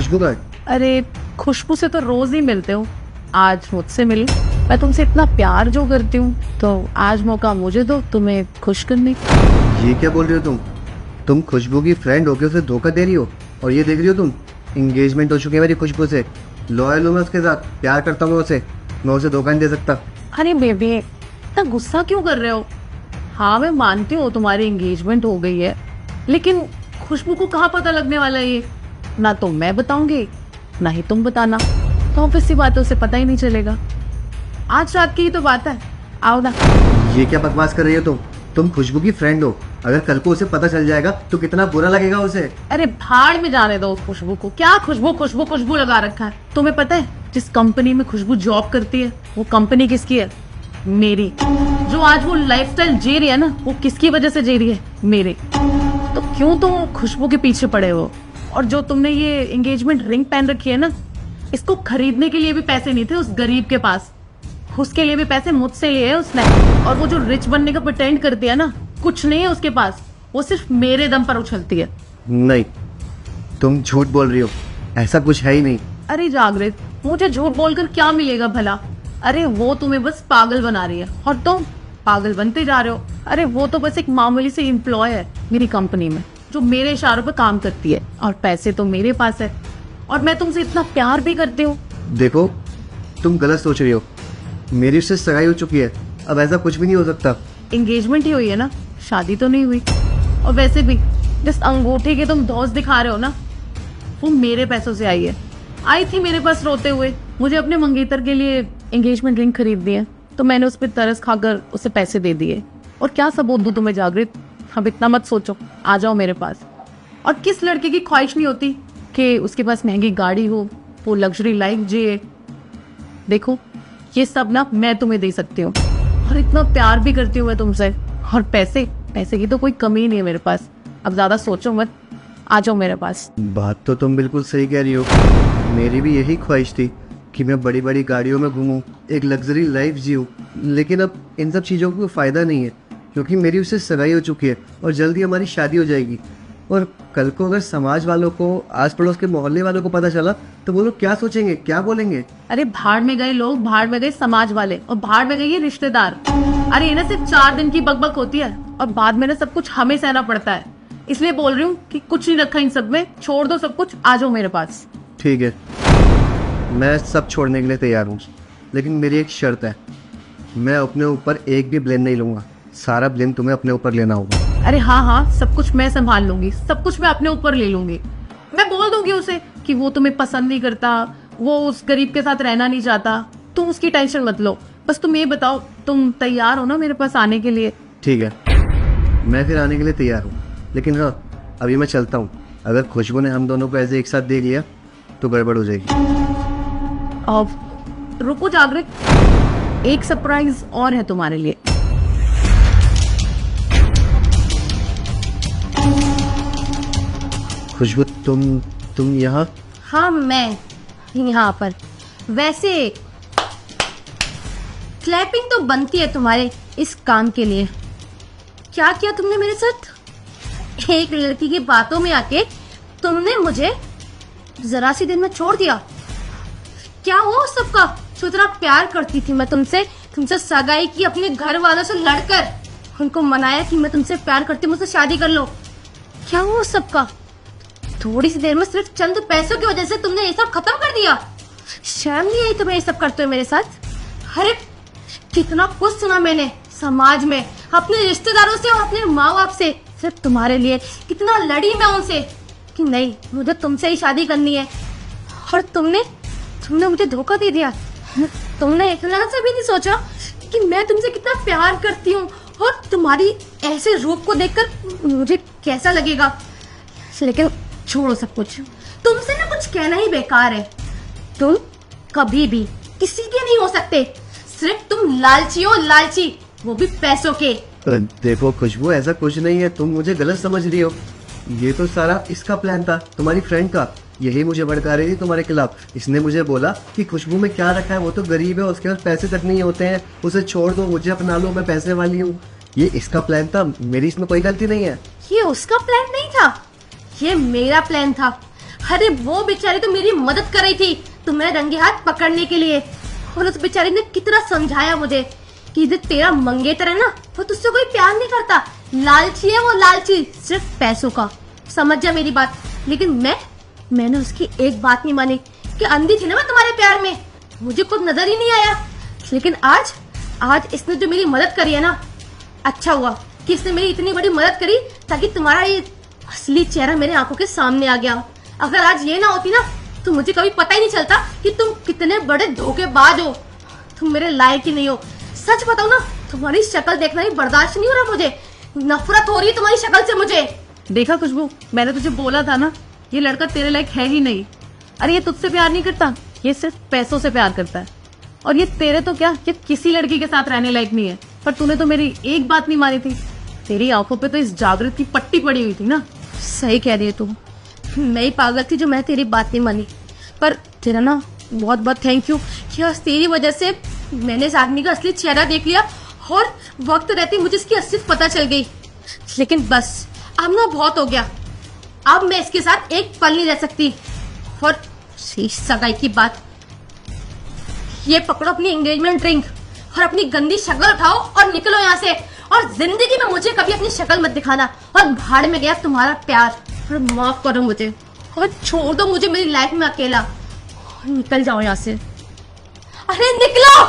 खुशबू का? अरे खुशबू से तो रोज ही मिलते हो, आज मुझसे मिली। मैं तुमसे इतना प्यार जो करती हूँ, तो आज मौका मुझे दो तुम्हें खुश करने की। ये क्या बोल रही हो तुम खुशबू की फ्रेंड होके उसे धोखा दे रही हो, और ये देख रही हो तुम एंगेजमेंट हो चुकी है मेरी खुशबू से, लॉयल हूँ मैं उसके साथ, प्यार करता हूँ उसे, मैं उसे धोखा नहीं दे सकता। अरे बेबी इतना गुस्सा क्यों कर रहे हो? हाँ मैं मानती हूँ तुम्हारी एंगेजमेंट हो गई है, लेकिन खुशबू को कहाँ पता लगने वाला है ये? ना तो मैं बताऊंगी ना ही तुम बताना, तो ऑब्वियस सी बात है उसे पता ही नहीं चलेगा। आज रात की ही तो बात है, आओ ना। ये क्या बकवास कर रही हो तुम खुशबू की फ्रेंड हो, अगर कल को उसे पता चल जाएगा तो कितना बुरा लगेगा उसे। अरे भाड़ में जाने दो उस खुशबू को, क्या खुशबू खुशबू खुशबू लगा रखा है। तुम्हें पता है जिस कंपनी में खुशबू जॉब करती है वो कंपनी किसकी है? मेरी। जो आज वो लाइफस्टाइल जी रही है ना, वो किसकी वजह से जी रही है? मेरे। तो क्यों तुम खुशबू के पीछे पड़े हो? और जो तुमने ये एंगेजमेंट रिंग पहन रखी है ना, इसको खरीदने के लिए भी पैसे नहीं थे उस गरीब के पास, उसके लिए भी पैसे मुझसे लिए है उसने। और वो जो रिच बनने का प्रिटेंड करती है ना, कुछ नहीं है उसके पास, वो सिर्फ मेरे दम पर उछलती है। नहीं, तुम झूठ बोल रही हो, ऐसा कुछ है ही नहीं। अरे जागृत, मुझे झूठ बोलकर क्या मिलेगा भला? अरे वो तुम्हें बस पागल बना रही है और तुम पागल बनते जा रहे हो। अरे वो तो बस एक मामूली सी एम्प्लॉय है मेरी कंपनी में, जो मेरे इशारों पर काम करती है, और पैसे तो मेरे पास है, और मैं तुमसे इतना प्यार भी करती हूँ। देखो तुम गलत सोच रही हो, मेरी उससे सगाई हो चुकी है, अब ऐसा कुछ भी नहीं हो सकता। एंगेजमेंट ही हुई है ना, शादी तो नहीं हुई। और वैसे भी जिस अंगूठी के तुम धौंस दिखा रहे हो ना, वो मेरे पैसों से आई है। आई थी मेरे पास रोते हुए, मुझे अपने मंगेतर के लिए एंगेजमेंट रिंग खरीदनी है, तो मैंने उस पर तरस खाकर उसे पैसे दे दिए। और क्या सबूत दूं तुम्हें जागृत? अब इतना मत सोचो, आ जाओ मेरे पास। और किस लड़के की ख्वाहिश नहीं होती कि उसके पास महंगी गाड़ी हो, वो लग्जरी लाइफ जिए? देखो ये सब ना मैं तुम्हें दे सकती हूँ, और इतना प्यार भी करती हूँ मैं तुमसे। और पैसे की तो कोई कमी नहीं है मेरे पास। अब ज्यादा सोचो मत, आ जाओ मेरे पास। बात तो तुम बिल्कुल सही कह रही हो, मेरी भी यही ख्वाहिश थी कि मैं बड़ी बड़ी गाड़ियों में घूमूं, एक लग्जरी लाइफ जीऊं, लेकिन अब इन सब चीज़ों को फ़ायदा नहीं है, क्योंकि मेरी उससे सगाई हो चुकी है और जल्दी हमारी शादी हो जाएगी। और कल को अगर समाज वालों को, आस पड़ोस के मोहल्ले वालों को पता चला तो वो लोग क्या सोचेंगे, क्या बोलेंगे? अरे भाड़ में गए लोग, भाड़ में गए समाज वाले, और भाड़ में गए ये रिश्तेदार। अरे ये ना सिर्फ 4 दिन की बकबक होती है, और बाद में ना सब कुछ हमें सहना पड़ता है। इसलिए बोल रही हूँ कि कुछ नहीं रखा इन सब में, छोड़ दो सब कुछ, आ जाओ मेरे पास। ठीक है, मैं सब छोड़ने के लिए तैयार हूँ, लेकिन मेरी एक शर्त है, मैं अपने ऊपर एक भी ब्लेम नहीं लूंगा, सारा ब्लेम तुम्हें अपने ऊपर लेना होगा। अरे हाँ, सब कुछ मैं संभाल लूंगी, सब कुछ मैं अपने ऊपर ले लूंगी। मैं बोल दूंगी उसे कि वो तुम्हें पसंद नहीं करता, वो उस गरीब के साथ रहना नहीं चाहता, तुम उसकी टेंशन मत लो। बस तुम ये बताओ, तुम तैयार हो ना मेरे पास आने के लिए? ठीक है, मैं फिर आने के लिए तैयार हूँ, लेकिन हाँ अभी मैं चलता हूँ। अगर खुशबू ने हम दोनों को ऐसे एक साथ देख लिया तो गड़बड़ हो जाएगी। अब रुको जागृत, एक सरप्राइज और है तुम्हारे लिए। खुशबू तुम यहाँ? हाँ मैं यहाँ पर। वैसे क्लैपिंग तो बनती है तुम्हारे इस काम के लिए। क्या किया तुमने मेरे साथ? एक लड़की की बातों में आके तुमने मुझे जरा सी देर में छोड़ दिया। क्या हुआ सबका? जो इतना प्यार करती थी मैं तुमसे सगाई की अपने घर वालों से लड़कर, उनको मनाया कि मैं तुमसे प्यार करती हूँ, मुझसे शादी कर लो। क्या हुआ सबका? थोड़ी सी देर में सिर्फ चंद पैसों की वजह से तुमने ये सब खत्म कर दिया। शर्म नहीं आई तुम्हें ये सब करते हो मेरे साथ? अरे कितना कुछ सुना मैंने समाज में, अपने रिश्तेदारों से और अपने माँ बाप से, सिर्फ तुम्हारे लिए कितना लड़ी मैं उनसे कि नहीं मुझे तुमसे ही शादी करनी है। और तुमने मुझे धोखा दे दिया। तुमने इतना सा भी नहीं सोचा कि मैं तुमसे कितना प्यार करती हूँ, और तुम्हारी ऐसे रूप को देखकर मुझे कैसा लगेगा। लेकिन छोड़ो सब कुछ, तुमसे ना कुछ कहना ही बेकार है। तुम कभी भी किसी के नहीं हो सकते, सिर्फ तुम लालची हो, लालची, वो भी पैसों के। देखो खुशबू, ऐसा कुछ नहीं है, तुम मुझे गलत समझ रही हो। ये तो सारा इसका प्लान था, तुम्हारी फ्रेंड का। यही मुझे भड़का रही थी तुम्हारे खिलाफ। इसने मुझे बोला कि खुशबू में क्या रखा है, वो तो गरीब है, उसके पास पैसे तक नहीं होते हैं, उसे छोड़ दो, मुझे अपना लो, मैं पैसे वाली हूँ। ये इसका प्लान था, मेरी इसमें कोई गलती नहीं है। ये उसका प्लान नहीं था, ये मेरा प्लान था। अरे वो बेचारी तो मेरी मदद कर रही थी तुम्हें रंगे हाथ पकड़ने के लिए, और उस बेचारी ने कितना समझाया मुझे कि जो तेरा मंगेतर है ना, वो तुझसे कोई प्यार नहीं करता, लालची है वो, लालची सिर्फ पैसों का। समझ जा मेरी बात। लेकिन मैंने उसकी एक बात नहीं मानी कि अंधी थी ना मैं तुम्हारे प्यार में, मुझे कुछ नजर ही नहीं आया। लेकिन आज इसने जो मेरी मदद करी है ना, अच्छा हुआ कि इसने मेरी इतनी बड़ी मदद करी ताकि तुम्हारा ये असली चेहरा मेरे आंखों के सामने आ गया। अगर आज ये ना होती ना तो मुझे कभी पता ही नहीं चलता कि तुम कितने बड़े धोखेबाज हो, तुम मेरे लायक ही नहीं हो। सच बताओ ना, तुम्हारी शक्ल देखना ही बर्दाश्त नहीं हो रहा मुझे, नफरत हो रही है तुम्हारी शक्ल से मुझे। देखा खुशबू, मैंने तुझे बोला था ना, ये लड़का तेरे लायक है ही नहीं। अरे ये तुझसे प्यार नहीं करता, ये सिर्फ पैसों से प्यार करता है। और ये तेरे तो क्या, ये किसी लड़की के साथ रहने लायक नहीं है। पर तूने तो मेरी एक बात नहीं मानी थी, तेरी आंखों पे तो इस जागृत की पट्टी पड़ी हुई थी ना। सही कह रही है तुम, मैं ही पागल थी जो मैं तेरी बात नहीं मानी। पर तेरा ना बहुत बहुत थैंक यू कि आज तेरी वजह से मैंने इस आदमी का असली चेहरा देख लिया और वक्त रहते मुझे इसकी असलियत पता चल गई। लेकिन बस अब ना बहुत हो गया, अब मैं इसके साथ एक पल नहीं रह सकती। और शेष सगाई की बात, ये पकड़ो अपनी एंगेजमेंट रिंग और अपनी गंदी शक्ल उठाओ और निकलो यहाँ से। और जिंदगी में मुझे कभी अपनी शक्ल मत दिखाना। और भाड़ में गया तुम्हारा प्यार, और माफ करो मुझे और छोड़ दो मुझे मेरी लाइफ में अकेला, और निकल जाओ यहाँ से। अरे निकलो।